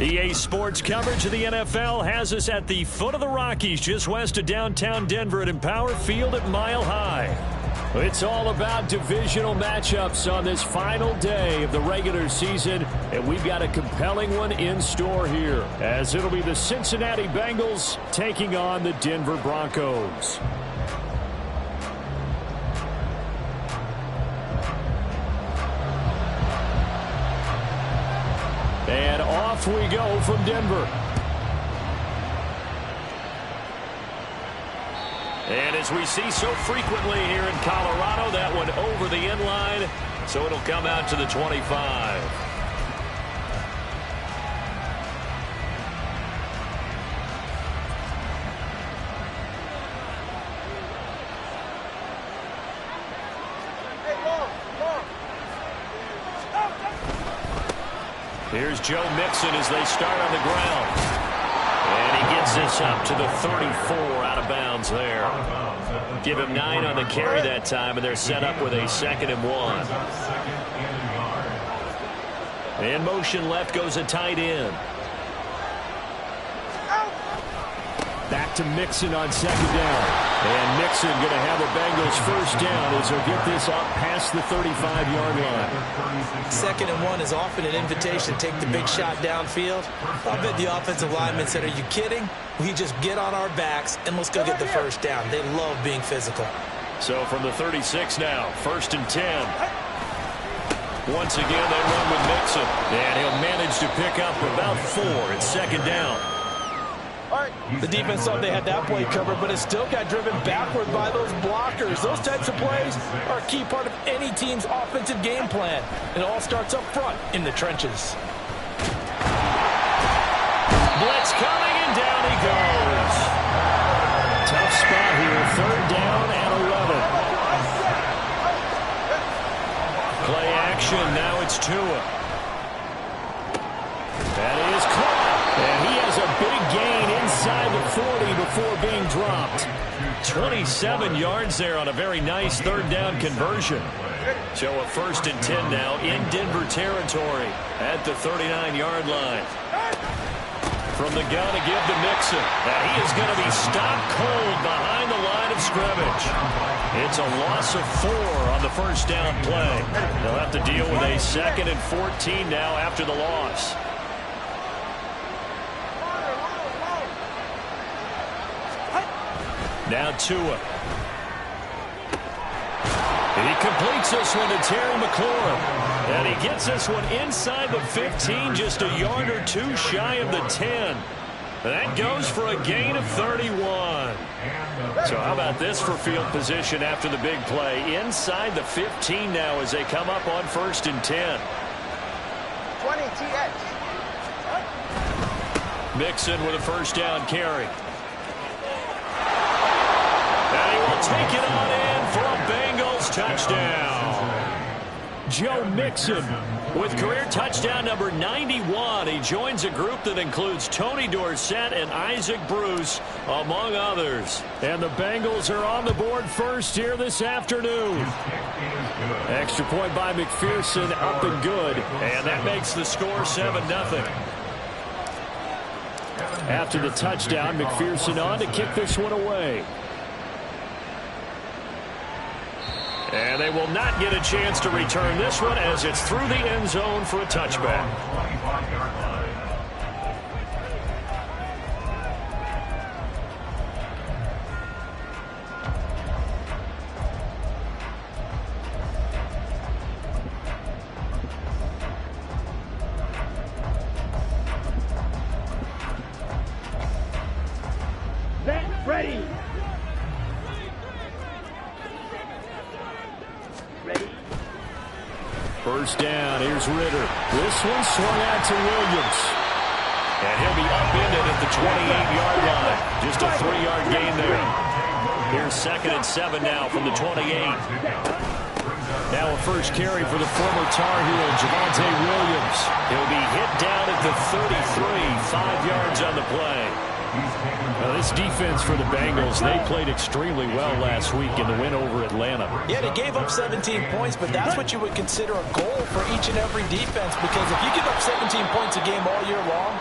EA Sports coverage of the NFL has us at the foot of the Rockies, just west of downtown Denver at Empower Field at Mile High. It's all about divisional matchups on this final day of the regular season, and we've got a compelling one in store here, as it'll be the Cincinnati Bengals taking on the Denver Broncos. And off we go from Denver. And as we see so frequently here in Colorado, that one over the end line, so it'll come out to the 25. Here's Joe Mixon as they start on the ground. And he gets this up to the 34, out of bounds there. Give him 9 on the carry that time, and they're set up with a 2nd and 1. In motion left goes a tight end. Back to Mixon on 2nd down. And Mixon going to have a Bengals first down as he'll get this up past the 35-yard line. 2nd and 1 is often an invitation to take the big shot downfield. I bet the offensive linemen said, are you kidding? We just get on our backs and let's go get the first down. They love being physical. So from the 36 now, 1st and 10. Once again, they run with Mixon. And he'll manage to pick up about 4 at 2nd down. The defense thought they had that play covered, but it still got driven backward by those blockers. Those types of plays are a key part of any team's offensive game plan. It all starts up front in the trenches. Blitz coming, and down he goes. Tough spot here, 3rd down and 11. Play action, now it's Tua. That is caught. And he has a big gain inside the 40 before being dropped. 27 yards there on a very nice 3rd down conversion. So a 1st and 10 now in Denver territory at the 39-yard line. From the gun to give to Mixon. And he is going to be stopped cold behind the line of scrimmage. It's a loss of 4 on the 1st down play. They'll have to deal with a 2nd and 14 now after the loss. Now Tua. He completes this one to Terry McLaurin. And he gets this one inside the 15, just a yard or 2 shy of the 10. That goes for a gain of 31. So how about this for field position after the big play? Inside the 15 now as they come up on 1st and 10. 20 TX. Mixon with a 1st down carry. And he will take it on in for a Bengals touchdown. Joe Mixon with career touchdown number 91. He joins a group that includes Tony Dorsett and Isaac Bruce, among others. And the Bengals are on the board first here this afternoon. Extra point by McPherson, up and good. And that makes the score 7-0. After the touchdown, McPherson on to kick this one away. And they will not get a chance to return this one as it's through the end zone for a touchback. Ready. First down, here's Ritter. This one swung out to Williams. And he'll be upended at the 28-yard line. Just a 3-yard gain there. Here's 2nd and 7 now from the 28. Now a first carry for the former Tar Heel, Javonte Williams. He'll be hit down at the 33, 5 yards on the play. Well, this defense for the Bengals, they played extremely well last week in the win over Atlanta. Yeah, they gave up 17 points, but that's what you would consider a goal for each and every defense, because if you give up 17 points a game all year long,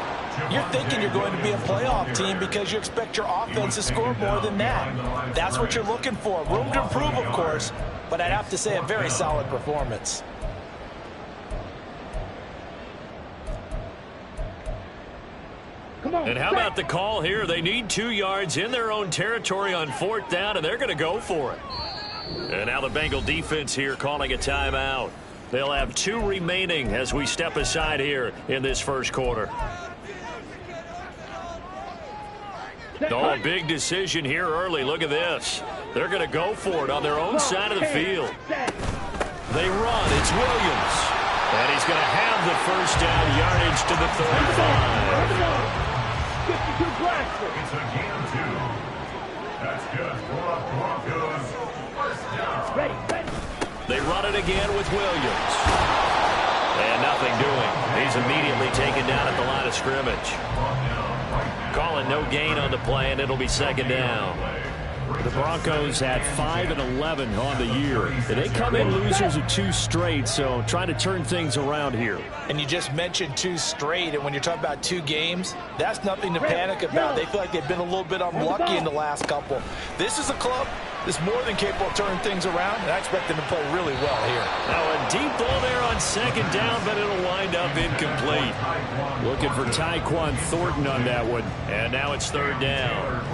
you're thinking you're going to be a playoff team because you expect your offense to score more than that. That's what you're looking for. Room to improve, of course, but I'd have to say a very solid performance. And how about the call here? They need 2 yards in their own territory on 4th down, and they're going to go for it. And now the Bengal defense here calling a timeout. They'll have 2 remaining as we step aside here in this first quarter. Oh, a big decision here early. Look at this. They're going to go for it on their own side of the field. They run. It's Williams. And he's going to have the first down yardage to the 35. It's a gain of 2. That's good for the Broncos. First down. Ready. They run it again with Williams. And nothing doing. He's immediately taken down at the line of scrimmage. Calling no gain on the play, and it'll be 2nd down. The Broncos had 5-11 on the year. They come in losers of 2 straight, so trying to turn things around here. And you just mentioned 2 straight, and when you're talking about 2 games, that's nothing to panic about. They feel like they've been a little bit unlucky in the last couple. This is a club that's more than capable of turning things around, and I expect them to play really well here. Now a deep ball there on 2nd down, but it'll wind up incomplete. Looking for Tyquan Thornton on that one, and now it's 3rd down.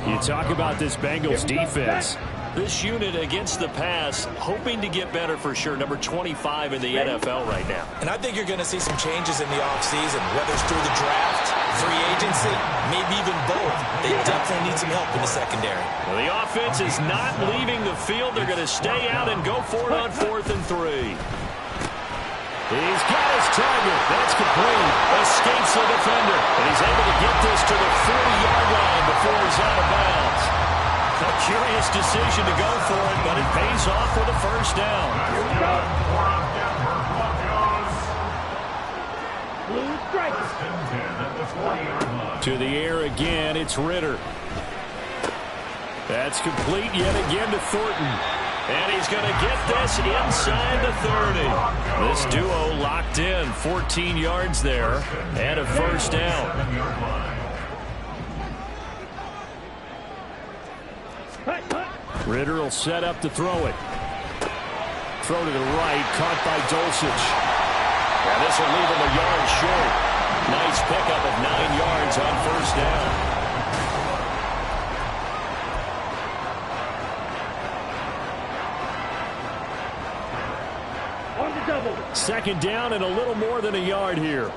You talk about this Bengals defense. This unit against the pass, hoping to get better for sure. Number 25 in the NFL right now. And I think you're going to see some changes in the offseason, whether it's through the draft, free agency, maybe even both. They definitely need some help in the secondary. Well, the offense is not leaving the field. They're going to stay out and go for it on 4th and 3. He's got his target. That's complete. Escapes the defender. And he's able to get this to the 40-yard line before he's out of bounds. A curious decision to go for it, but it pays off for the first down. To the air again, it's Ritter. That's complete yet again to Thornton. And he's going to get this inside the 30. This duo locked in, 14 yards there, and a first down. Ritter will set up to throw it. Throw to the right, caught by Dulcich. And this will leave him a yard short. Nice pickup of 9 yards on first down. Second down and a little more than a yard here.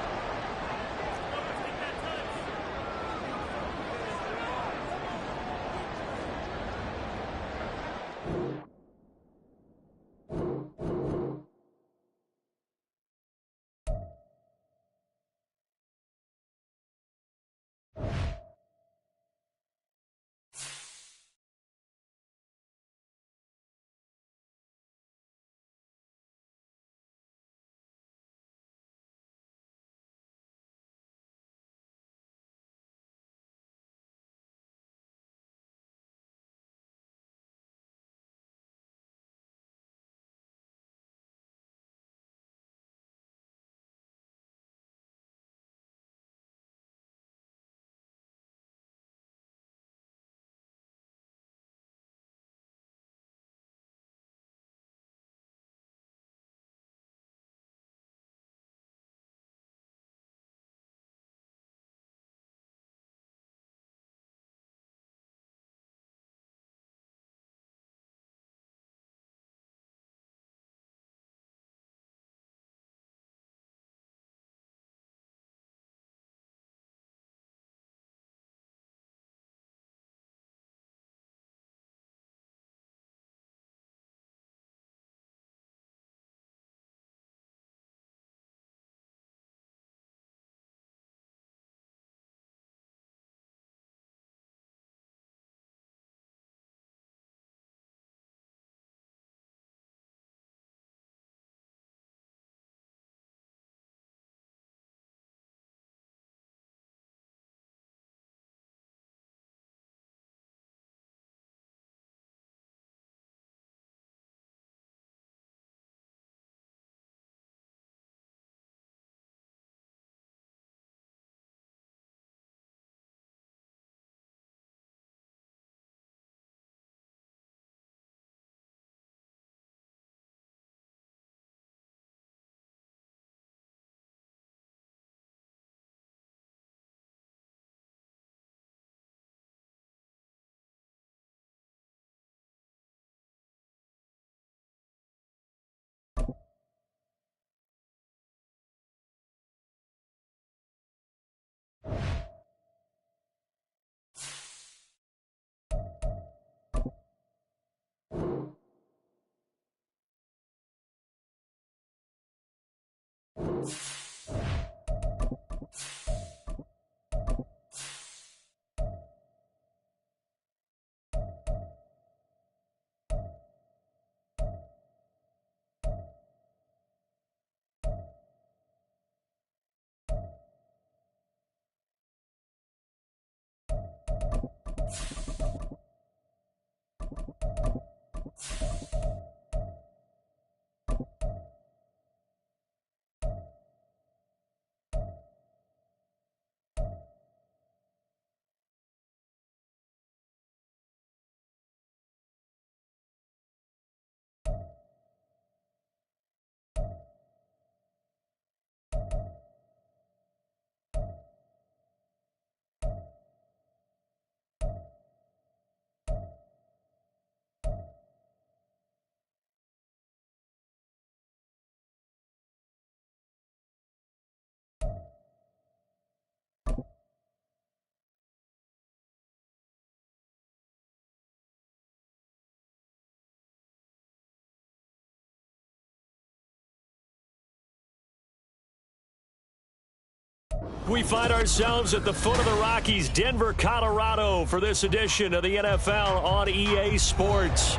We find ourselves at the foot of the Rockies, Denver, Colorado, for this edition of the NFL on EA Sports.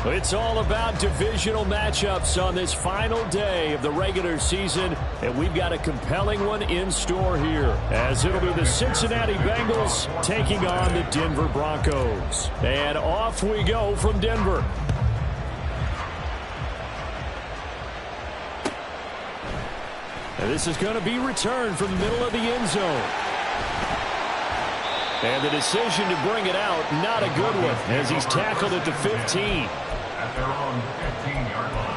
It's all about divisional matchups on this final day of the regular season, and we've got a compelling one in store here, as it'll be the Cincinnati Bengals taking on the Denver Broncos. And off we go from Denver. And this is going to be returned from the middle of the end zone. And the decision to bring it out, not a good one, as he's tackled at the 15. At their own 15-yard line.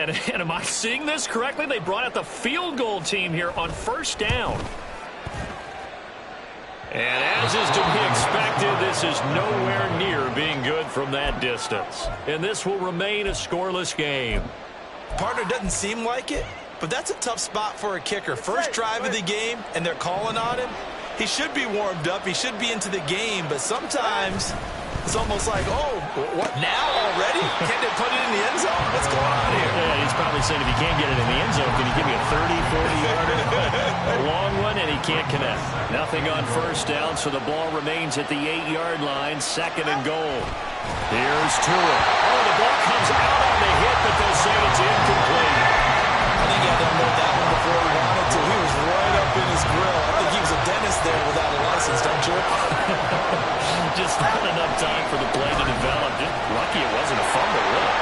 And am I seeing this correctly? They brought out the field goal team here on first down. And as is to be expected, this is nowhere near being good from that distance. And this will remain a scoreless game. Partner, doesn't seem like it, but that's a tough spot for a kicker. First drive of the game, and they're calling on him. He should be warmed up. He should be into the game, but sometimes it's almost like, oh, what, now already? Can't they put it in the end zone? What's going on here? Yeah, he's probably saying if you can't get it in the end zone, can you give me a 30, 40-yarder? A long one, and he can't connect. Nothing on first down, so the ball remains at the 8-yard line, second and goal. Here's Tua. Oh, the ball comes out on the hit, but they'll say it's incomplete. I think he had to unload that one before he wanted to. He was right up in his grill. I think he was a dentist there without a license, don't you? Just not enough time for the play to develop. Just lucky it wasn't a fumble, really.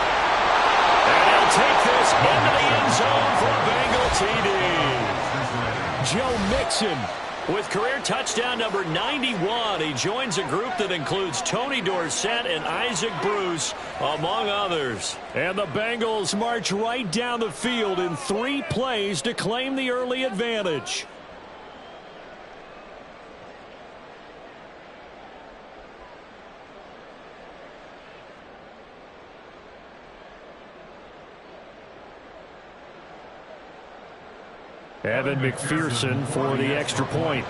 And he'll take this into the end zone for a Bengal TD. Joe Mixon with career touchdown number 91. He joins a group that includes Tony Dorsett and Isaac Bruce, among others. And the Bengals march right down the field in 3 plays to claim the early advantage. Evan McPherson for the extra point.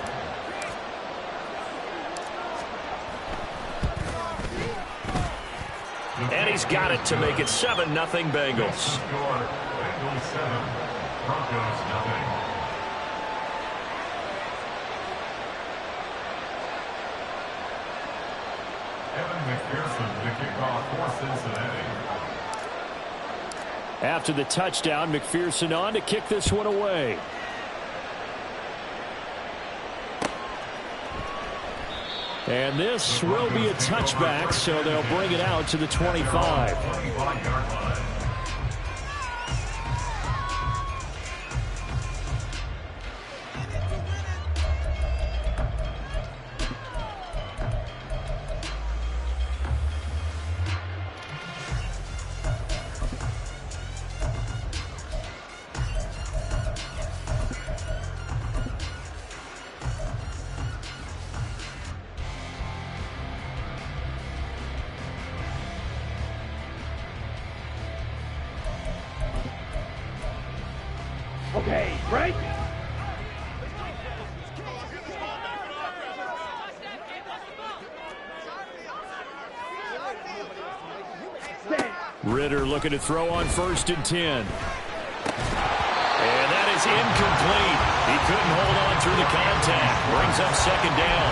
And he's got it to make it 7-0 Bengals. Score, Bengals 7, Broncos 0. Evan McPherson to kick off for Cincinnati. After the touchdown, McPherson on to kick this one away. And this will be a touchback, so they'll bring it out to the 25. 25-yard line. Okay, break. Ritter looking to throw on 1st and 10. And that is incomplete. He couldn't hold on through the contact. Brings up 2nd down.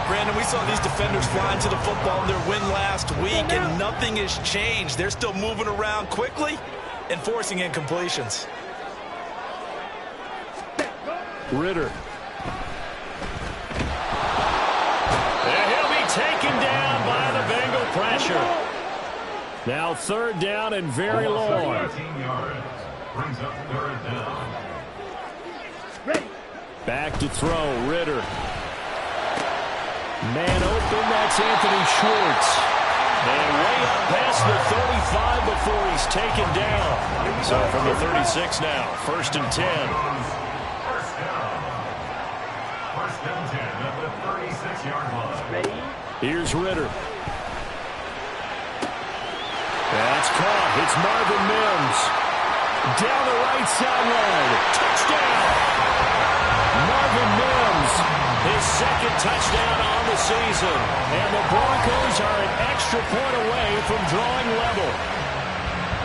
Brandon, we saw these defenders flying to the football in their win last week, and nothing has changed. They're still moving around quickly and forcing incompletions. Ritter. And he'll be taken down by the Bengal pressure. Now 3rd down and very long. 13 yards. Brings up 3rd down. Back to throw, Ritter. Man open, that's Anthony Schwartz. And way up past the 35 before he's taken down. So from the 36 now, 1st and 10. First down. 1st and 10 at the 36-yard line. Here's Ritter. That's caught. It's Marvin Mims. Down the right sideline. Touchdown. Marvin Mims. His 2nd touchdown on the season. And the Broncos are an extra point away from drawing level.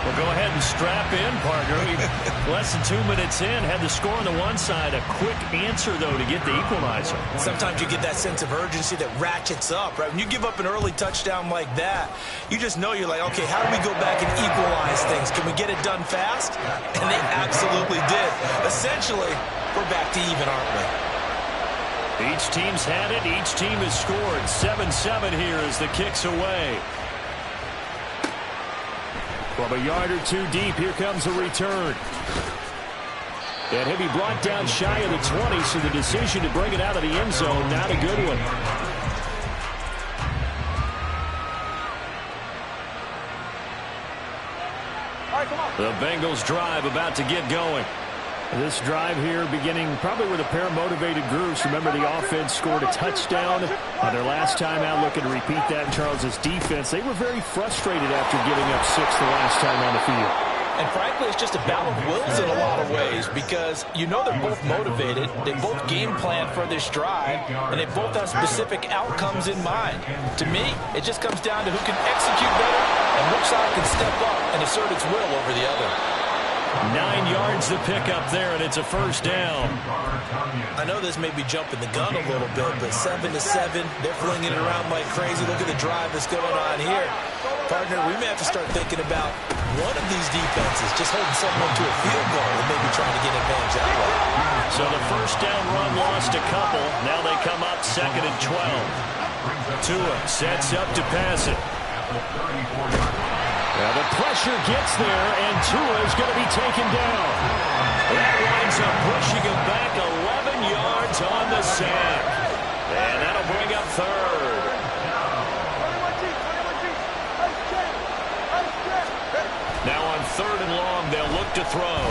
Well, go ahead and strap in, partner. Less than 2 minutes in, had the score on the one side. A quick answer, though, to get the equalizer. Sometimes you get that sense of urgency that ratchets up, right? When you give up an early touchdown like that, you just know you're like, okay, how do we go back and equalize things? Can we get it done fast? And they absolutely did. Essentially, we're back to even, aren't we? Each team's had it. Each team has scored. 7-7 here as the kick's away. From a yard or 2 deep, here comes a return. And he'll be brought down shy of the 20, so the decision to bring it out of the end zone, not a good one. All right, come on. The Bengals drive about to get going. This drive here beginning probably with a pair of motivated groups. Remember, the offense scored a touchdown on their last time out, looking to repeat that in Charles's defense. They were very frustrated after giving up 6 the last time on the field. And frankly, it's just a battle of wills in a lot of ways because you know they're both motivated, they both game plan for this drive, and they both have specific outcomes in mind. To me, it just comes down to who can execute better and which side can step up and assert its will over the other. 9 yards to pick up there, and it's a 1st down. I know this may be jumping the gun a little bit, but 7-7, they're flinging it around like crazy. Look at the drive that's going on here. Partner, we may have to start thinking about one of these defenses just holding someone to a field goal and maybe trying to get advantage that way. So the 1st down run lost a couple. Now they come up 2nd and 12. Tua sets up to pass it. Now the pressure gets there, and Tua is going to be taken down. That winds up pushing him back 11 yards on the sack. And that'll bring up 3rd. Now on 3rd and long, they'll look to throw.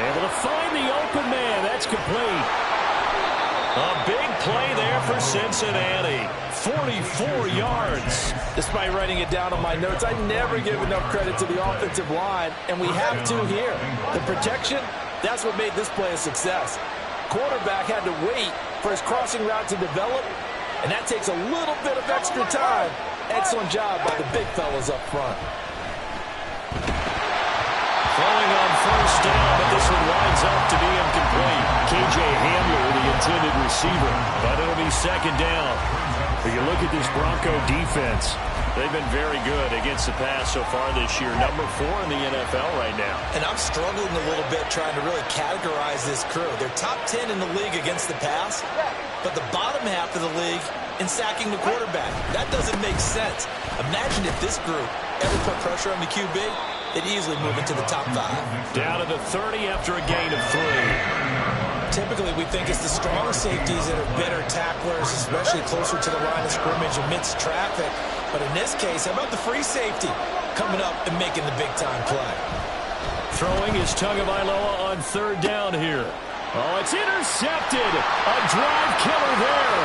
Able to find the open man. That's complete. A big play there for Cincinnati. 44 yards. Despite writing it down on my notes, I never give enough credit to the offensive line, and we have to here. The protection, that's what made this play a success. Quarterback had to wait for his crossing route to develop, and that takes a little bit of extra time. Excellent job by the big fellas up front. Throwing on 1st down, but this one winds up to be incomplete. K.J. Hamler, the intended receiver, but it'll be 2nd down. If you look at this Bronco defense, they've been very good against the pass so far this year. Number 4 in the NFL right now. And I'm struggling a little bit trying to really categorize this crew. They're top 10 in the league against the pass, but the bottom half of the league in sacking the quarterback. That doesn't make sense. Imagine if this group ever put pressure on the QB, they'd easily move into the top 5. Down to the 30 after a gain of 3. Typically, we think it's the strong safeties that are better tacklers, especially closer to the line of scrimmage amidst traffic. But in this case, how about the free safety coming up and making the big-time play? Throwing is Tagovailoa on 3rd down here. Oh, it's intercepted. A drive killer there.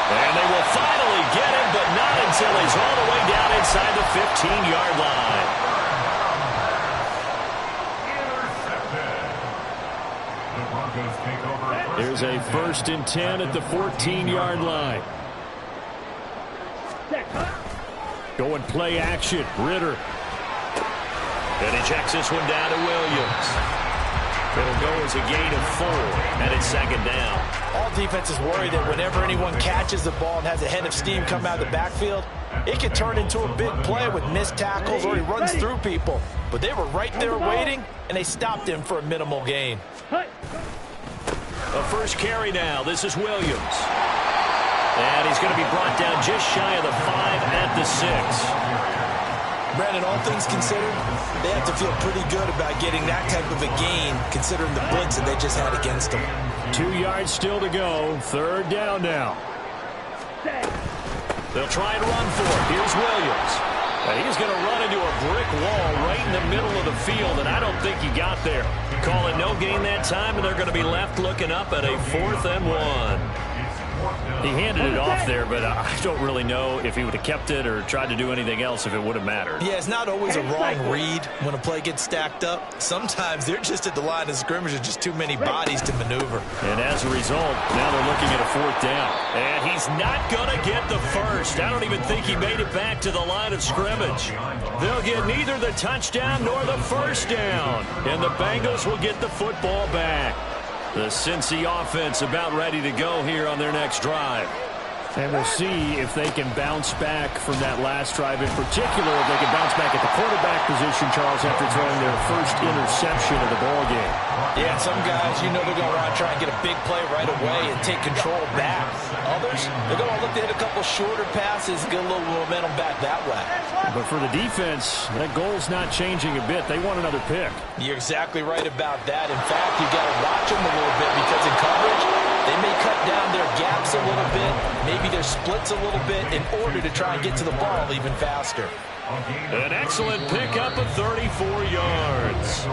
And they will finally get him, but not until he's all the way down inside the 15-yard line. Here's a 1st and 10 at the 14-yard line. Go and play action. Ritter. And he checks this one down to Williams. It'll go as a gain of 4, and it's 2nd down. All defenses worry that whenever anyone catches the ball and has a head of steam come out of the backfield, it can turn into a big play with missed tackles or he runs through people. But they were right there waiting, and they stopped him for a minimal gain. A first carry now. This is Williams. And he's going to be brought down just shy of the 5 at the 6. Brandon, all things considered, they have to feel pretty good about getting that type of a gain considering the blitz that they just had against them. 2 yards still to go. 3rd down now. They'll try and run for it. Here's Williams. And he's going to run into a brick wall right in the middle of the field, and I don't think he got there. Call it no gain that time, and they're going to be left looking up at a 4th and 1. He handed it off there, but I don't really know if he would have kept it or tried to do anything else if it would have mattered. Yeah, it's not always a wrong read when a play gets stacked up. Sometimes they're just at the line of scrimmage with just too many bodies to maneuver. And as a result, now they're looking at a 4th down. And he's not going to get the first. I don't even think he made it back to the line of scrimmage. They'll get neither the touchdown nor the first down. And the Bengals will get the football back. The Cincy offense about ready to go here on their next drive. And we'll see if they can bounce back from that last drive, in particular if they can bounce back at the quarterback position, Charles, after throwing their first interception of the ballgame. Yeah, some guys, you know they're going to want to try and get a big play right away and take control back. Others, they're going to look to hit a couple shorter passes, get a little momentum back that way. But for the defense, that goal's not changing a bit. They want another pick. You're exactly right about that. In fact, you've got to watch them a little bit because in coverage, they may cut down their gaps a little bit, maybe their splits a little bit in order to try and get to the ball even faster. An excellent pickup of 34 yards.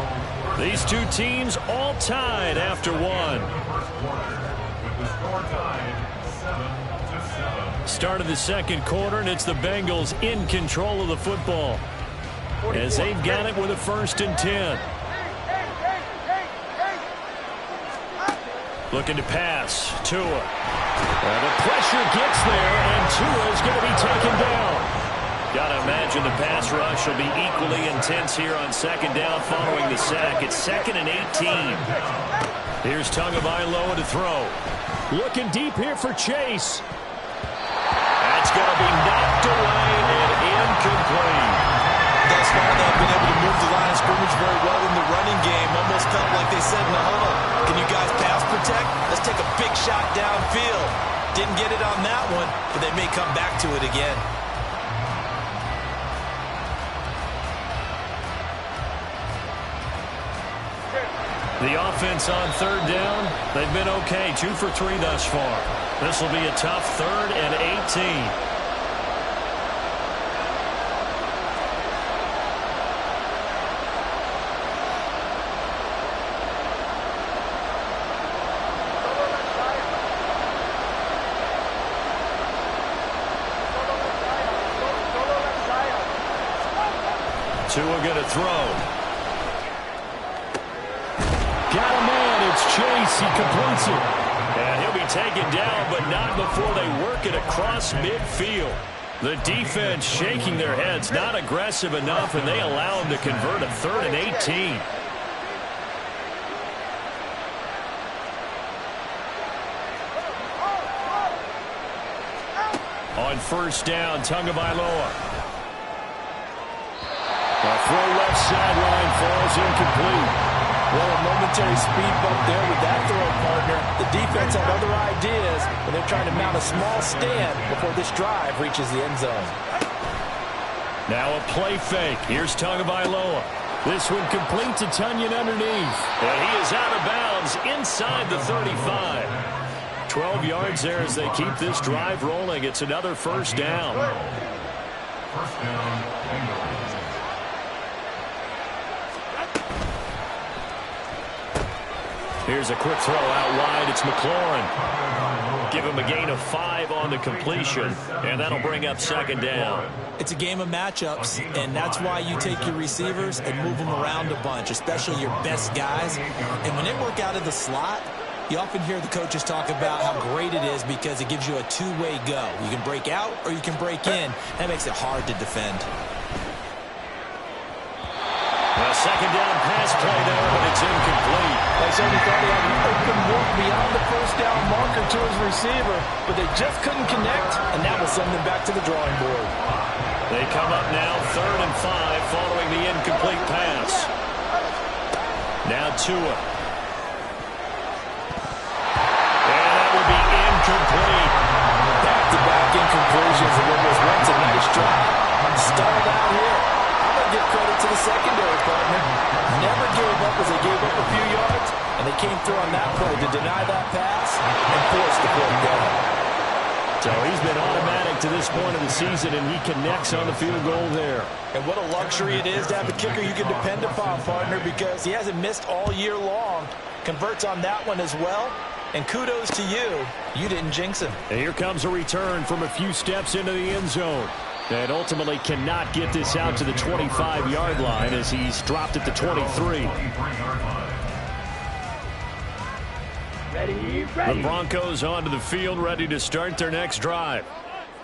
These two teams all tied after 1. Start of the 2nd quarter, and it's the Bengals in control of the football as they've got it with a 1st and 10. Looking to pass. Tua. The pressure gets there, and Tua is going to be taken down. Got to imagine the pass rush will be equally intense here on 2nd down following the sack. It's 2nd and 18. Here's Tagovailoa to throw. Looking deep here for Chase. That's going to be knocked away and incomplete. Thus far, they've been able to move the line of scrimmage very well in the running game. Almost felt like they said in the huddle, can you guys pass protect? Let's take a big shot downfield. Didn't get it on that one, but they may come back to it again. The offense on 3rd down, they've been okay. 2 for 3 thus far. This will be a tough 3rd and 18. Tua going to throw. Got a man. It's Chase. He completes it. And he'll be taken down, but not before they work it across midfield. The defense shaking their heads, not aggressive enough, and they allow him to convert a 3rd and 18. On 1st down, Tagovailoa. A throw left sideline falls incomplete. Well, a momentary speed bump there with that throw, partner. The defense had other ideas, and they're trying to mount a small stand before this drive reaches the end zone. Now a play fake. Here's Tagovailoa. This one complete to Tunyon underneath. And he is out of bounds inside the 35. 12 yards there as they keep this drive rolling. It's another 1st down. First down, Bengals. Here's a quick throw out wide. It's McLaurin. give him a gain of 5 on the completion, and that'll bring up second down. It's a game of matchups, and that's why you take your receivers and move them around a bunch, especially your best guys. And when they work out of the slot, you often hear the coaches talk about how great it is because it gives you a two-way go. You can break out or you can break in. That makes it hard to defend. A second down pass play there, but it's incomplete. They certainly thought he had an open look beyond the first down marker to his receiver, but they just couldn't connect, and that will send them back to the drawing board. They come up now 3rd and 5 following the incomplete pass. Now Tua. And that will be incomplete. Back-to-back incompletions of what was once a nice drive. Stalled out here. I'm going to give credit to the secondary partner. Never gave up as they gave up a few yards, and they came through on that play to deny that pass and force the fourth down. So he's been automatic to this point of the season, and he connects on the field goal there. And what a luxury it is to have a kicker you can depend upon, partner, because he hasn't missed all year long. Converts on that one as well. And kudos to you. You didn't jinx him. And here comes a return from a few steps into the end zone. And ultimately cannot get this out to the 25-yard line as he's dropped at the 23. The Broncos onto the field, ready to start their next drive.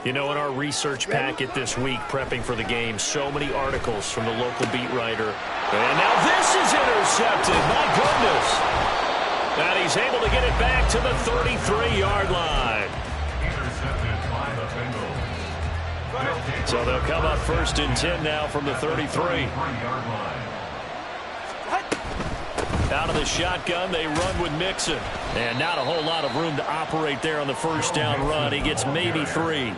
You know, in our research packet this week, prepping for the game, so many articles from the local beat writer. And now this is intercepted. My goodness. And he's able to get it back to the 33-yard line. So they'll come up 1st and 10 now from the 33. Out of the shotgun, they run with Mixon. And not a whole lot of room to operate there on the first down run. He gets maybe 3.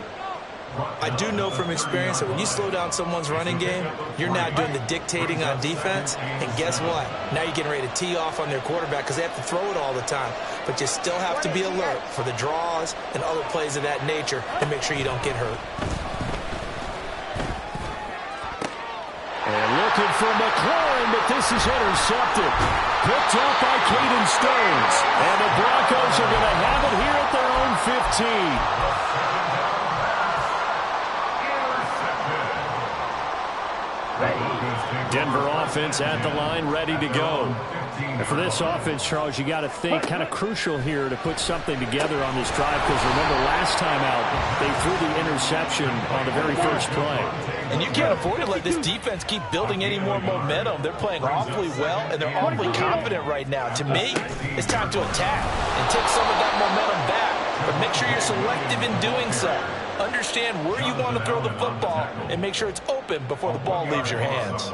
I do know from experience that when you slow down someone's running game, you're now doing the dictating on defense. And guess what? Now you're getting ready to tee off on their quarterback because they have to throw it all the time. But you still have to be alert for the draws and other plays of that nature to make sure you don't get hurt. And looking for McLaurin, but this is intercepted. Picked up by Caden Stones. And the Broncos are going to have it here at their own 15. Denver offense at the line, ready to go. And for this offense, Charles, you got to think kind of crucial here to put something together on this drive because remember last time out, they threw the interception on the very first play. And you can't afford to let this defense keep building any more momentum. They're playing awfully well, and they're awfully confident right now. To me, it's time to attack and take some of that momentum back. But make sure you're selective in doing so. Understand where you want to throw the football and make sure it's open before the ball leaves your hands.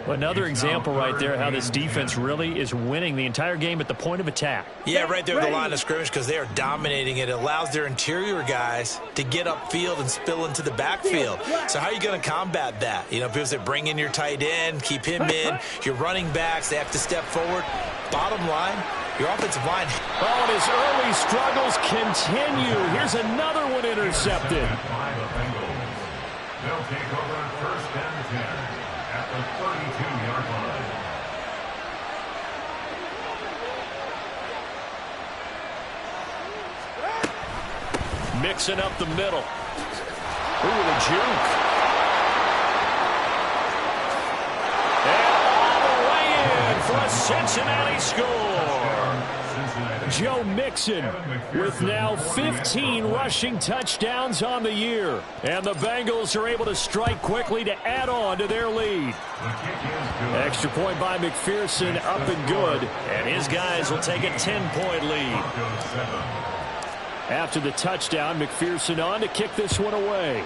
Well, another example right there how this defense really is winning the entire game at the point of attack. Yeah, right there at the line of scrimmage because they are dominating it. It allows their interior guys to get upfield and spill into the backfield. So how are you going to combat that? You know, people say bring in your tight end, keep him in. Your running backs, they have to step forward. Bottom line, your offensive line. Oh, and his early struggles continue. Here's another one intercepted. They'll take over 1st and 10 at the 32-yard line. Mixing up the middle. Ooh, the juke. And all the way in for a Cincinnati score. Joe Mixon with now 15 rushing touchdowns on the year. And the Bengals are able to strike quickly to add on to their lead. Extra point by McPherson, up and good. And his guys will take a 10-point lead. After the touchdown, McPherson on to kick this one away.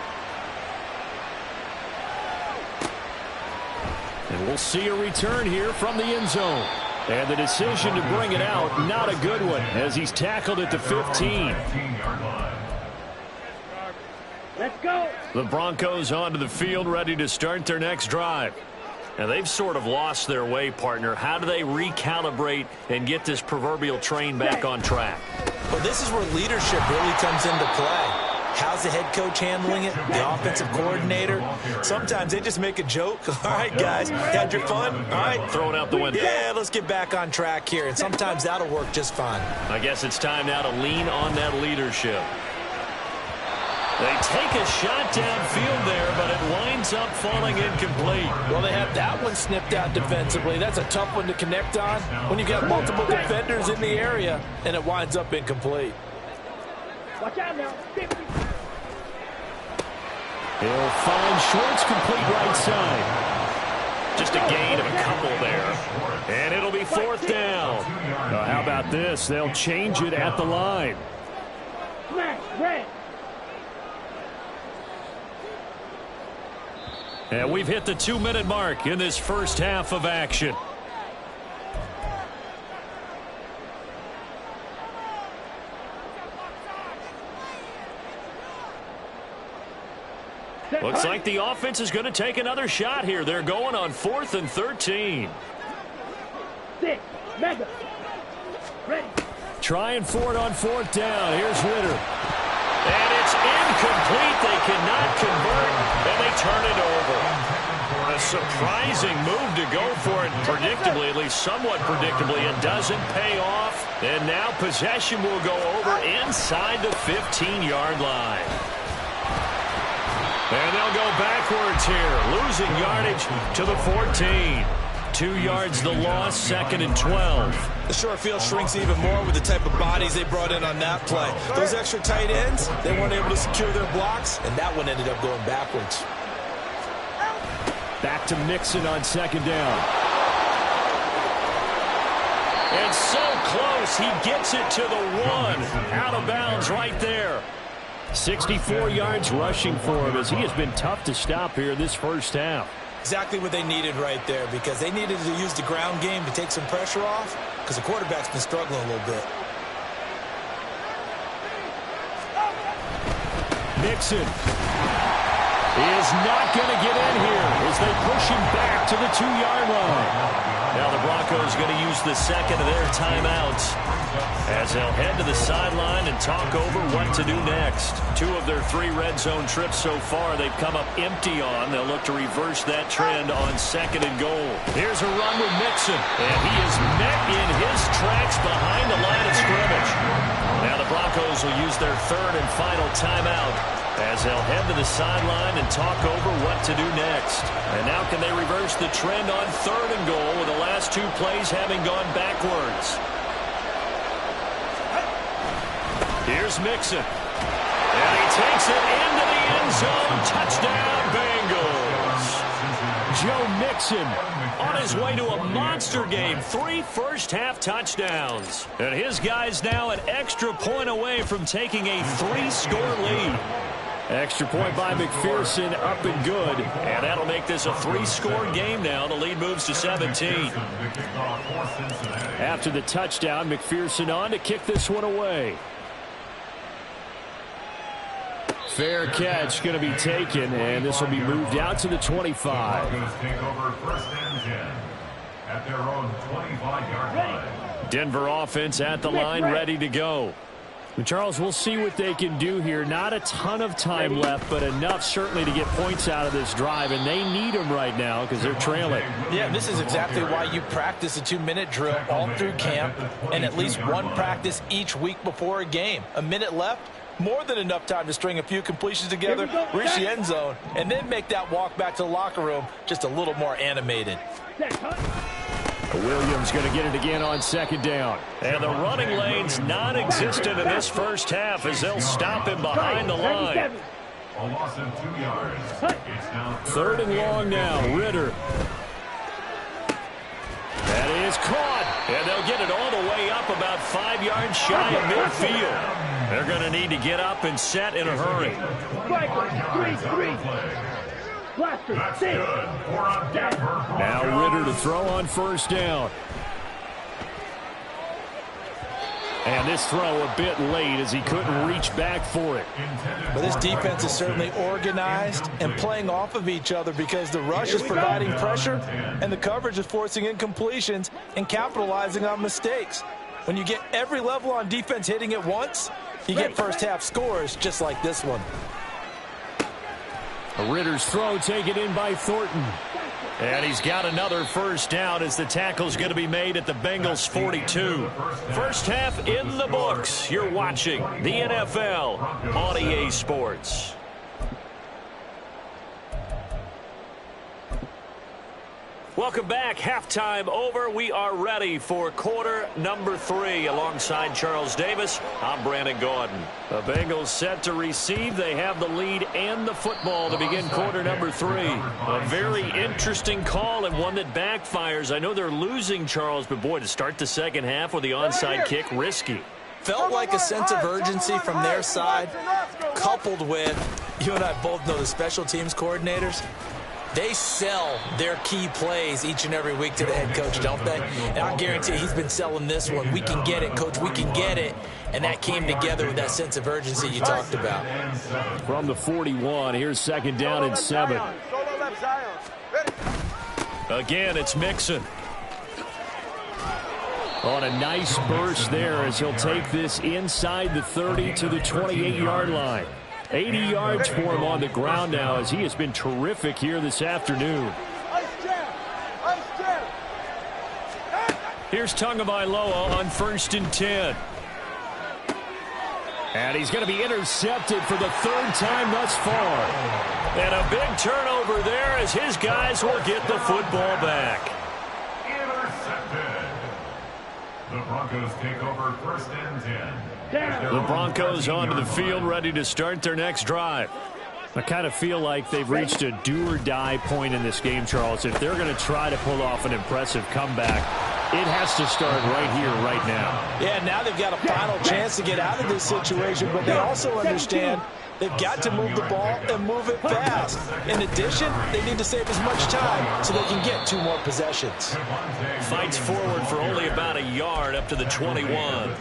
And we'll see a return here from the end zone. And the decision to bring it out, not a good one, as he's tackled at the 15. Let's go. The Broncos onto the field, ready to start their next drive. Now, they've sort of lost their way, partner. How do they recalibrate and get this proverbial train back on track? Well, this is where leadership really comes into play. How's the head coach handling it? The offensive coordinator? Sometimes they just make a joke. All right, guys, had your fun? All right. Throw it out the window. Yeah, let's get back on track here, and sometimes that'll work just fine. I guess it's time now to lean on that leadership. They take a shot downfield there, but it winds up falling incomplete. Well, they have that one snipped out defensively. That's a tough one to connect on when you got multiple defenders in the area, and it winds up incomplete. Watch out now. He'll find Schwartz complete right side. Just a gain of a couple there. And it'll be fourth down. How about this? They'll change it at the line. Smash, red. And we've hit the 2-minute mark in this first half of action. Looks like the offense is going to take another shot here. They're going on 4th and 13. 6, mega. Ready. Trying for it on 4th down. Here's Ritter. And it's incomplete. They cannot convert, and they turn it over. A surprising move to go for it. Predictably, at least somewhat predictably, it doesn't pay off. And now possession will go over inside the 15-yard line. And they'll go backwards here, losing yardage to the 14. 2 yards the loss, 2nd and 12. The short field shrinks even more with the type of bodies they brought in on that play. Those extra tight ends, they weren't able to secure their blocks, and that one ended up going backwards. Back to Mixon on 2nd down. And so close, he gets it to the 1. Out of bounds right there. 64 yards rushing for him as he has been tough to stop here this first half. Exactly what they needed right there, because they needed to use the ground game to take some pressure off, because the quarterback's been struggling a little bit. Mixon is not going to get in here as they push him back to the 2-yard line. Now the Broncos going to use the second of their timeouts as they'll head to the sideline and talk over what to do next. 2 of their 3 red zone trips so far they've come up empty on. They'll look to reverse that trend on 2nd and goal. Here's a run with Mixon, and he is met in his tracks behind the line of scrimmage. Now the Broncos will use their 3rd and final timeout as they'll head to the sideline and talk over what to do next. And now can they reverse the trend on 3rd and goal with the last 2 plays having gone backwards? Here's Mixon. And he takes it into the end zone. Touchdown, Bengals. Joe Mixon on his way to a monster game. 3 first-half touchdowns. And his guys now an extra point away from taking a 3-score lead. Extra point by McPherson, up and good. And that'll make this a 3-score game now. The lead moves to 17. After the touchdown, McPherson on to kick this one away. Fair catch going to be taken, and this will be moved out to the 25. Denver offense at the line, ready to go. And Charles, we'll see what they can do here. Not a ton of time left, but enough certainly to get points out of this drive, and they need them right now because they're trailing. Yeah, this is exactly why you practice a 2-minute drill all through camp and at least one practice each week before a game. A minute left, more than enough time to string a few completions together, reach the end zone, and then make that walk back to the locker room just a little more animated. Williams going to get it again on 2nd down. And the running lane's non-existent in this first half as they'll stop him behind the line. A loss of 2 yards. It's now 3rd and long now. Ritter. That is caught. And they'll get it all the way up about 5 yards shy of midfield. They're going to need to get up and set in a hurry. 3-3. That's good for Denver. Now Ritter to throw on 1st down. And this throw a bit late as he couldn't reach back for it. But this defense is certainly organized and playing off of each other because the rush is providing pressure and the coverage is forcing incompletions and capitalizing on mistakes. When you get every level on defense hitting at once, You get first-half scores just like this one. Ritter's throw taken in by Thornton. And he's got another first down as the tackle's going to be made at the Bengals 42. First half in the books. You're watching the NFL on EA Sports. Welcome back. Halftime over. We are ready for quarter number 3. Alongside Charles Davis, I'm Brandon Gordon. The Bengals set to receive. They have the lead and the football to begin quarter number 3. A very interesting call and one that backfires. I know they're losing, Charles, but boy, to start the second half with the onside kick, risky. Felt like a sense of urgency from their side, coupled with, you and I both know the special teams coordinators. They sell their key plays each and every week to the head coach, don't they? And I guarantee he's been selling this one. We can get it, coach. We can get it. And that came together with that sense of urgency you talked about. From the 41, here's second down and 7. Again, it's Mixon. On a nice burst there as he'll take this inside the 30 to the 28-yard line. 80 yards for him on the ground now as he has been terrific here this afternoon. Here's Tagovailoa on 1st and 10. And he's going to be intercepted for the 3rd time thus far. And a big turnover there as his guys will get the football back. Intercepted. The Broncos take over 1st and 10. The Broncos onto the field, ready to start their next drive. I kind of feel like they've reached a do-or-die point in this game, Charles. If they're going to try to pull off an impressive comeback, it has to start right here, right now. Yeah, now they've got a final chance to get out of this situation, but they also understand they've got to move the ball and move it fast. In addition, they need to save as much time so they can get 2 more possessions. Fights forward for only about a yard up to the 21.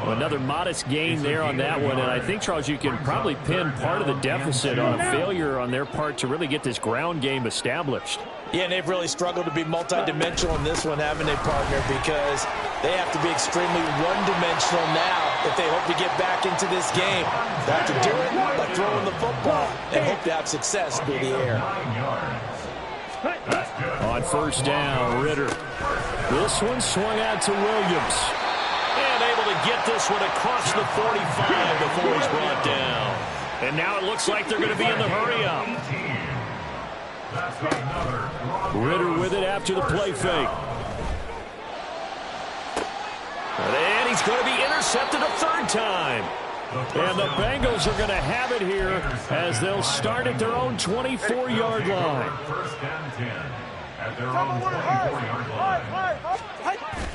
Another modest gain there on that one, and I think, Charles, you can probably pin part of the deficit on a failure on their part to really get this ground game established. Yeah, and they've really struggled to be multidimensional in this one, haven't they, partner? Because they have to be extremely one-dimensional now if they hope to get back into this game. They have to do it by throwing the football and hope to have success through the air. On 1st down, Ritter. This one swung out to Williams. And able to get this one across the 45 before he's brought down. And now it looks like they're going to be in the hurry-up. Ritter with it after the play fake. And he's going to be intercepted a 3rd time. And the Bengals are going to have it here as they'll start at their own 24-yard line.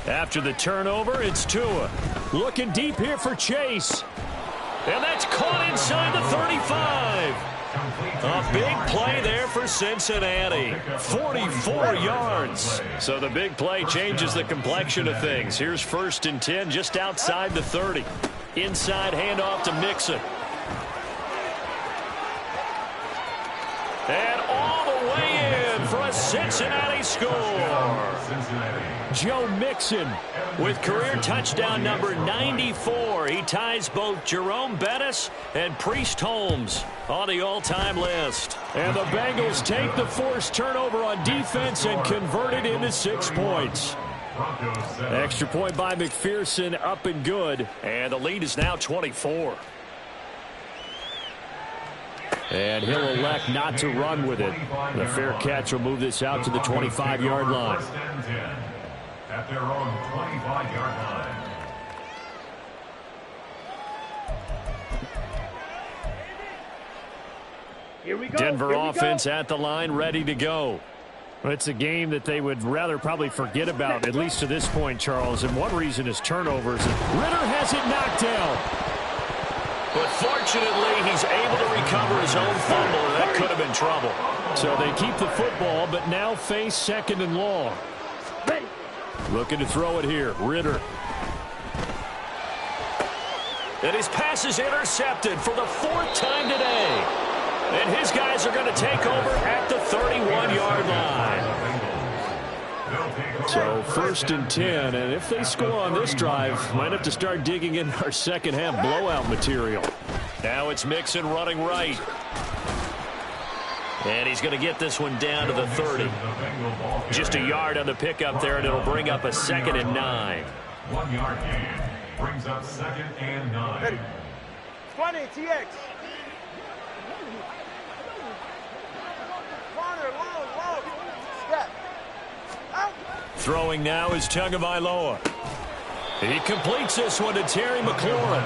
After the turnover, it's Tua. Looking deep here for Chase. And that's caught inside the 35. A big play there for Cincinnati. 44 yards. So the big play changes the complexion of things. Here's 1st and 10 just outside the 30. Inside handoff to Mixon. And all the way in for a Cincinnati score. Joe Mixon with career touchdown number 94. He ties both Jerome Bettis and Priest Holmes on the all-time list. And the Bengals take the forced turnover on defense and convert it into 6 points. Extra point by McPherson, up and good. And the lead is now 24. And he'll elect not to run with it. The fair catch will move this out to the 25-yard line. At their own 25-yard line. Here we go. Denver offense at the line, ready to go. It's a game that they would rather probably forget about, at least to this point, Charles. And one reason is turnovers. Ritter has it knocked down. But fortunately, he's able to recover his own fumble, and that could have been trouble. So they keep the football, but now face 2nd and long. Looking to throw it here, Ritter. And his pass is intercepted for the 4th time today. And his guys are going to take over at the 31-yard line. So 1st and 10, and if they score on this drive, might have to start digging in our second half blowout material. Now it's Mixon running right. And he's going to get this one down to the 30. Just a yard on the pickup there, and it'll bring up a 2nd and 9. 1 yard gain brings up 2nd and 9. 20, TX. Corner, low. Step. Out. Throwing now is Tagovailoa. He completes this one to Terry McLaurin.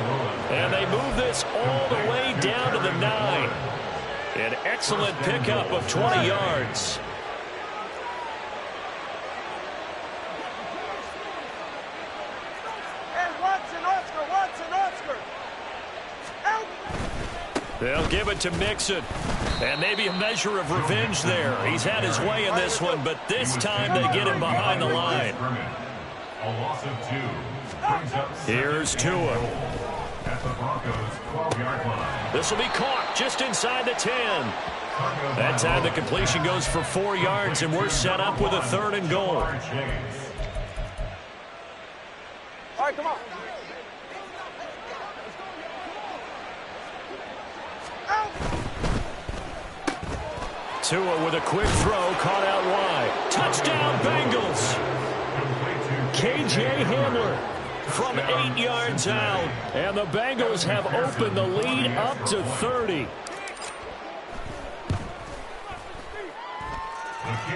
And they move this all the way down to the 9. An excellent pickup of 20 yards. Hey, Watson, Oscar. Out. They'll give it to Mixon. And maybe a measure of revenge there. He's had his way in this one, but this time they get him behind the line. A loss of 2 brings up Here's Tua. at the Broncos' 12-yard line. This will be caught just inside the 10. That time the completion goes for 4 yards, and we're set up with a 3rd and goal. All right, come on. Out. Tua with a quick throw, caught out wide. Touchdown, Bengals. KJ Hamler from 8 yards out. And the Bengals have opened the lead up to 30.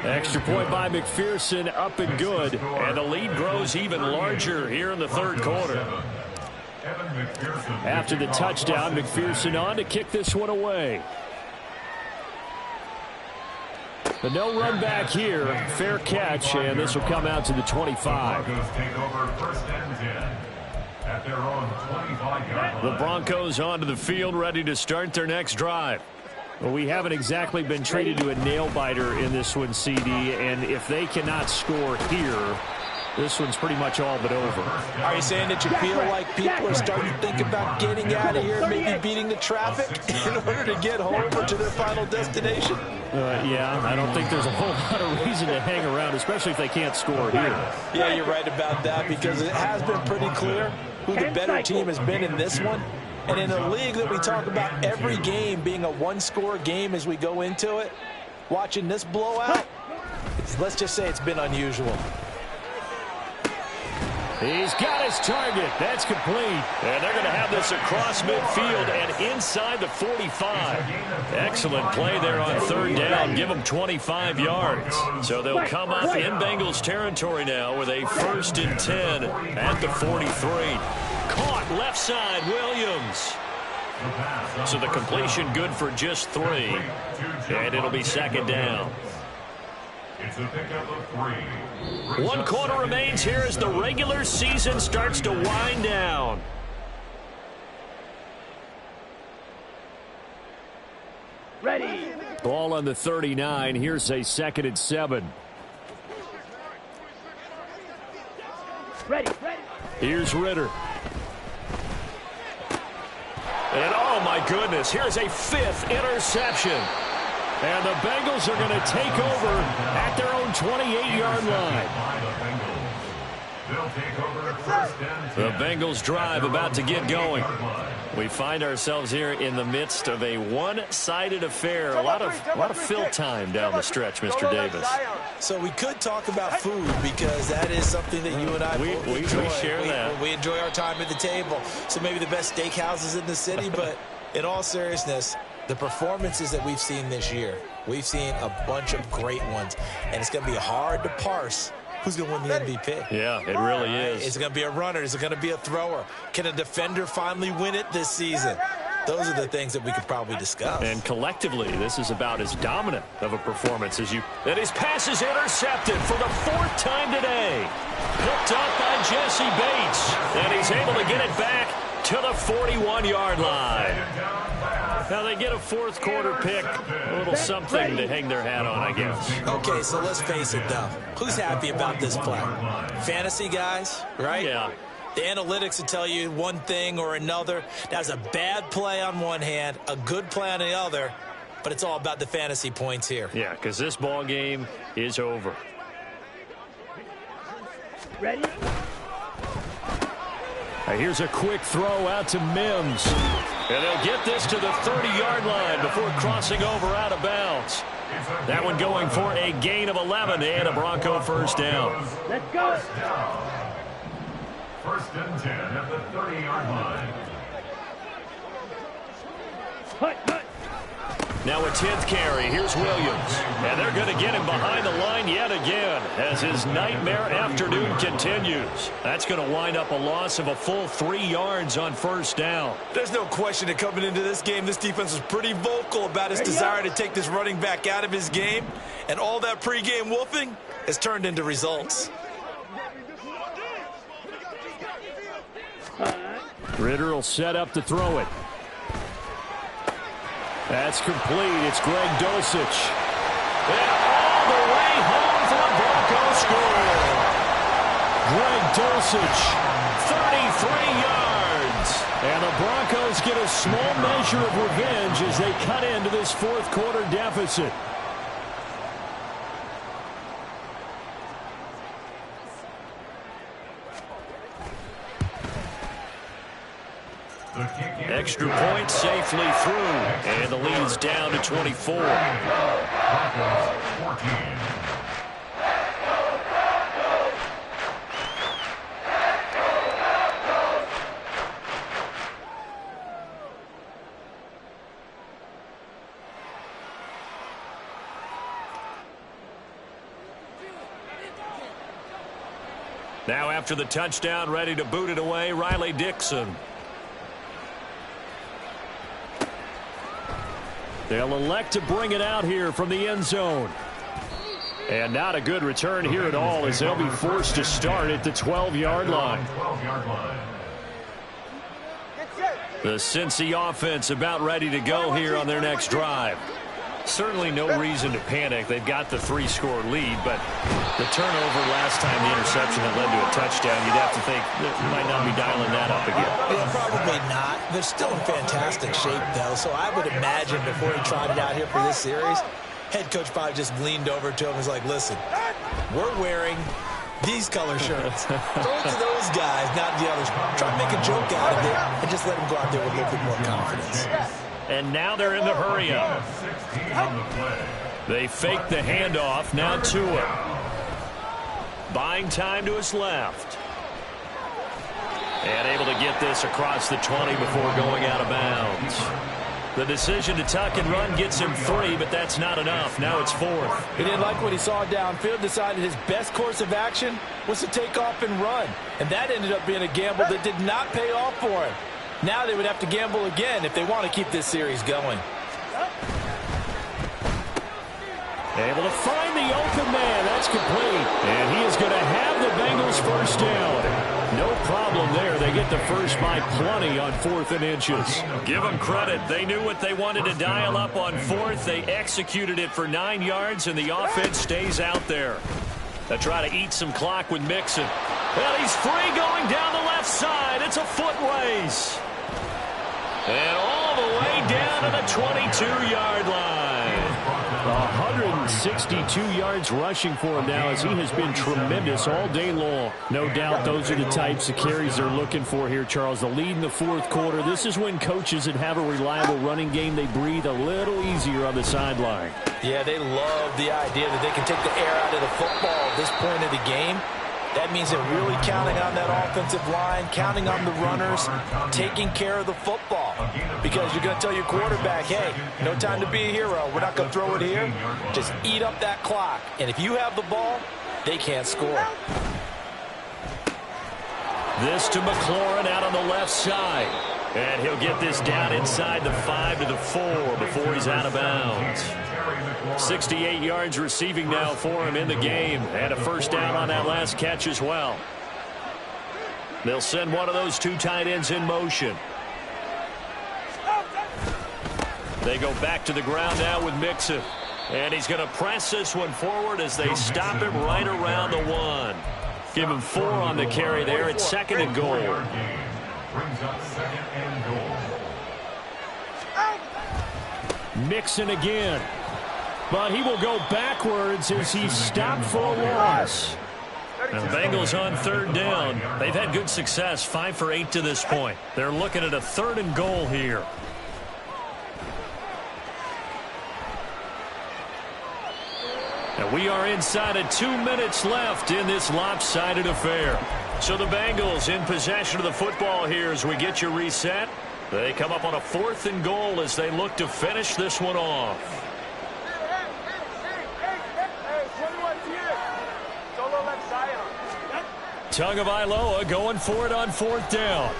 Extra point by McPherson, up and good. And the lead grows even larger here in the 3rd quarter. After the touchdown, McPherson on to kick this one away. But no run back here. Fair catch, and this will come out to the 25. The Broncos onto the field, ready to start their next drive. Well, we haven't exactly been treated to a nail-biter in this one, CD, and if they cannot score here, this one's pretty much all but over. Are you saying that you feel like people are starting to think about getting out of here, maybe beating the traffic in order to get home or to their final destination? Yeah, I don't think there's a whole lot of reason to hang around, especially if they can't score here. Yeah, you're right about that, because it has been pretty clear who the better team has been in this one. And in a league that we talk about every game being a one-score game as we go into it, watching this blowout, let's just say it's been unusual. He's got his target. That's complete. And they're going to have this across midfield and inside the 45. Excellent play there on 3rd down. Give them 25 yards. So they'll come up in Bengals territory now with a 1st and 10 at the 43. Caught left side, Williams. So the completion good for just 3. And it'll be 2nd down. It's a pickup of 3. 1 quarter remains here as the regular season starts to wind down. Ready. Ball on the 39. Here's a 2nd and 7. Ready. Here's Ritter. And oh my goodness, here's a 5th interception. And the Bengals are going to take over at their own 28-yard line. The Bengals drive about to get going. We find ourselves here in the midst of a one-sided affair. A lot of fill time down the stretch, Mr. Davis. So we could talk about food, because that is something that you and I we share that. We enjoy our time at the table. So maybe the best steakhouses in the city, but in all seriousness, the performances that we've seen this year, we've seen a bunch of great ones, and it's going to be hard to parse who's going to win the MVP. Yeah, it really is. Is it going to be a runner? Is it going to be a thrower? Can a defender finally win it this season? Those are the things that we could probably discuss. And collectively, this is about as dominant of a performance as you... And his pass is intercepted for the 4th time today. Picked up by Jesse Bates. And he's able to get it back to the 41-yard line. Now they get a 4th quarter pick, a little something to hang their hat on, I guess. Okay, so let's face it, though. Who's happy about this play? Fantasy guys, right? Yeah. The analytics will tell you one thing or another. That's a bad play on one hand, a good play on the other, but it's all about the fantasy points here. Yeah, because this ball game is over. Ready? Here's a quick throw out to Mims. And they'll get this to the 30-yard line before crossing over out of bounds. That one going for a gain of 11 and a Bronco first down. Let's go. First and 10 at the 30-yard line. Hut. Now a 10th carry. Here's Williams. And they're going to get him behind the line yet again as his nightmare afternoon continues. That's going to wind up a loss of a full 3 yards on first down. There's no question that coming into this game, this defense was pretty vocal about its desire to take this running back out of his game. And all that pregame wolfing has turned into results. Ritter will set up to throw it. That's complete. It's Greg Dulcich. And all the way home for the Broncos score. Greg Dulcich, 33 yards. And the Broncos get a small measure of revenge as they cut into this fourth quarter deficit. Extra point safely through, and the lead's down to 24. Now after the touchdown, ready to boot it away, Riley Dixon. They'll elect to bring it out here from the end zone. And not a good return here at all as they'll be forced to start at the 12-yard line. The Cincy offense about ready to go here on their next drive. Certainly no reason to panic. They've got the 3-score lead, but the turnover last time, the interception that led to a touchdown, you'd have to think that might not be dialing that up again. Yeah, probably not. They're still in fantastic shape, though, so I would imagine before he trotted out here for this series, head coach probably just leaned over to him and was like, listen, we're wearing these color shirts. Throw it to those guys, not the others. Try to make a joke out of it and just let them go out there with a little bit more confidence. And now they're in the hurry-up. They fake the handoff. Now Tua. Buying time to his left. And able to get this across the 20 before going out of bounds. The decision to tuck and run gets him 3, but that's not enough. Now it's 4th. He didn't like what he saw downfield, decided his best course of action was to take off and run. And that ended up being a gamble that did not pay off for him. Now they would have to gamble again if they want to keep this series going. Able to find the open man. That's complete. And he is going to have the Bengals first down. No problem there. They get the first by plenty on 4th and inches. Give them credit. They knew what they wanted to dial up on 4th. They executed it for 9 yards, and the offense stays out there. They try to eat some clock with Mixon. Well, he's free going down the left side. It's a foot race. And all the way down to the 22-yard line. 162 yards rushing for him now as he has been tremendous all day long. No doubt those are the types of carries they're looking for here, Charles. The lead in the fourth quarter. This is when coaches that have a reliable running game, they breathe a little easier on the sideline. Yeah, they love the idea that they can take the air out of the football at this point of the game. That means they're really counting on that offensive line, counting on the runners, taking care of the football. Because you're going to tell your quarterback, hey, no time to be a hero. We're not going to throw it here. Just eat up that clock. And if you have the ball, they can't score. This to McLaurin out on the left side. And he'll get this down inside the 5 to the 4 before he's out of bounds. 68 yards receiving now for him in the game. And a first down on that last catch as well. They'll send one of those 2 tight ends in motion. They go back to the ground now with Mixon. And he's going to press this one forward as they stop him right around the 1. Give him 4 on the carry there. It's 2nd and goal. Brings up 2nd and goal. Mixon again. But he will go backwards as he's stopped for a loss. The Bengals on third down. They've had good success, 5 for 8 to this point. They're looking at a 3rd and goal here. And we are inside of 2 minutes left in this lopsided affair. So the Bengals in possession of the football here as we get you reset. They come up on a 4th and goal as they look to finish this one off. Tagovailoa going for it on 4th down.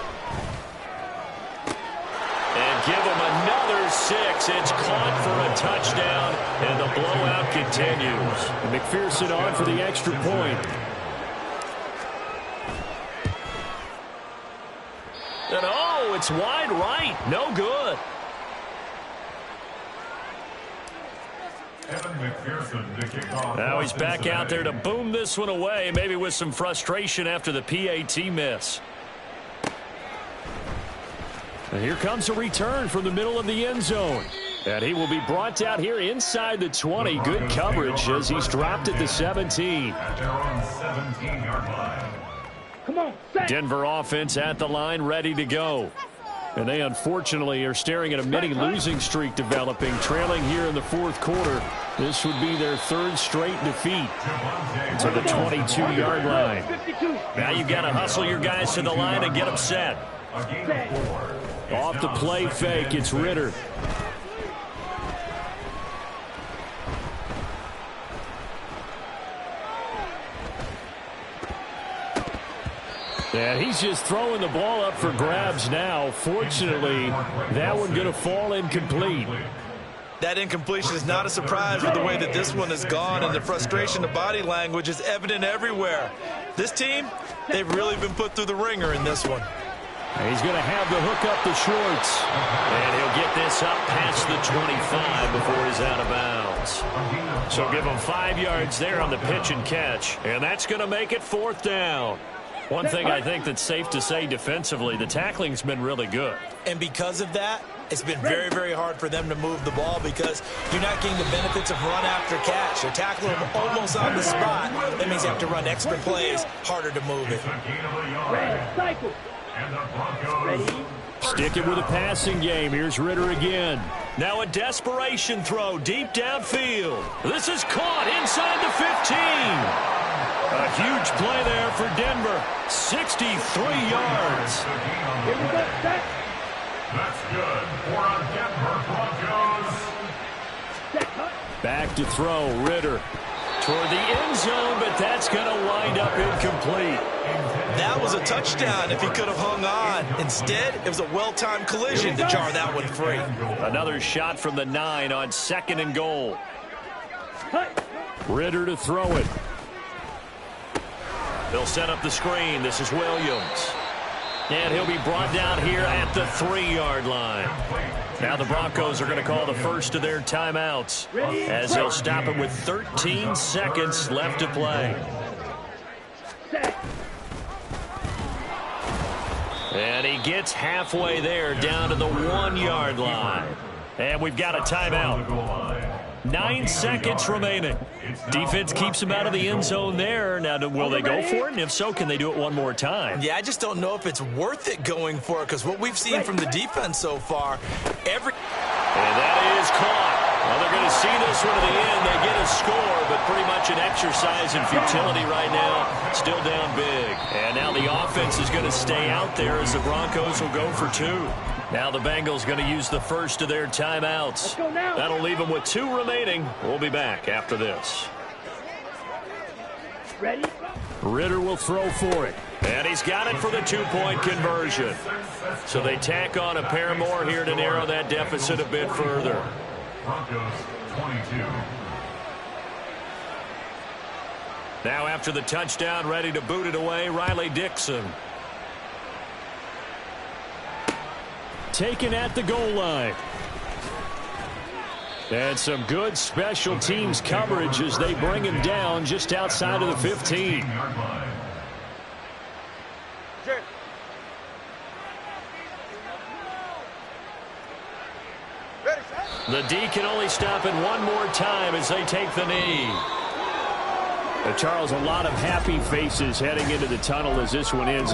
And give him another 6. It's caught for a touchdown, and the blowout continues. And McPherson on for the extra point. And oh, it's wide right. No good. Now he's back out there to boom this one away, maybe with some frustration after the PAT miss. And here comes a return from the middle of the end zone. And he will be brought out here inside the 20. Good coverage as he's dropped at the 17. At their own 17-yard line. Come on, set. Denver offense at the line, ready to go. And they unfortunately are staring at a mini losing streak developing, trailing here in the 4th quarter. This would be their 3rd straight defeat to the 22-yard line. Now you've got to hustle your guys to the line and get them set. Off the play fake, it's Ritter. And he's just throwing the ball up for grabs now. Fortunately, that one going to fall incomplete. That incompletion is not a surprise with the way that this one has gone, and the frustration, the body language is evident everywhere. This team, they've really been put through the ringer in this one. He's going to have the hook up to Schwartz. And he'll get this up past the 25 before he's out of bounds. So give him 5 yards there on the pitch and catch. And that's going to make it 4th down. One thing I think that's safe to say defensively, the tackling's been really good. And because of that, it's been very, very hard for them to move the ball because you're not getting the benefits of run after catch. You're tackling them almost on the spot. That means you have to run extra plays, harder to move it. Cycle. Ready. Sticking with a passing game. Here's Ritter again. Now a desperation throw deep downfield. This is caught inside the 15. A huge play there for Denver. 63 yards. Here we go, set. That's good for a Denver Broncos. Set, cut. Back to throw, Ritter. Toward the end zone, but that's going to wind up incomplete. That was a touchdown if he could have hung on. Instead, it was a well-timed collision to jar that one free. Another shot from the 9 on 2nd and goal. Cut. Ritter to throw it. They'll set up the screen. This is Williams. And he'll be brought down here at the 3-yard line. Now the Broncos are going to call the first of their timeouts as they'll stop it with 13 seconds left to play. Set. And he gets halfway there down to the 1-yard line. And we've got a timeout. 9 seconds remaining. Defense keeps him out of the end zone there. Now, will they go for it? And if so, can they do it one more time? Yeah, I just don't know if it's worth it going for it because what we've seen from the defense so far, And that is caught. Well, they're going to see this one to the end. They get a score, but pretty much an exercise in futility right now. Still down big. And now the offense is going to stay out there as the Broncos will go for 2. Now the Bengals going to use the first of their timeouts. That'll leave them with 2 remaining. We'll be back after this. Ready. Ritter will throw for it. And he's got it for the 2-point conversion. So they tack on a pair more here to narrow that deficit a bit further. Broncos 22. Now after the touchdown, ready to boot it away, Riley Dixon. Taken at the goal line. And some good special teams coverage as they bring him down just outside of the 15. The D can only stop it one more time as they take the knee. Charles, a lot of happy faces heading into the tunnel as this one ends.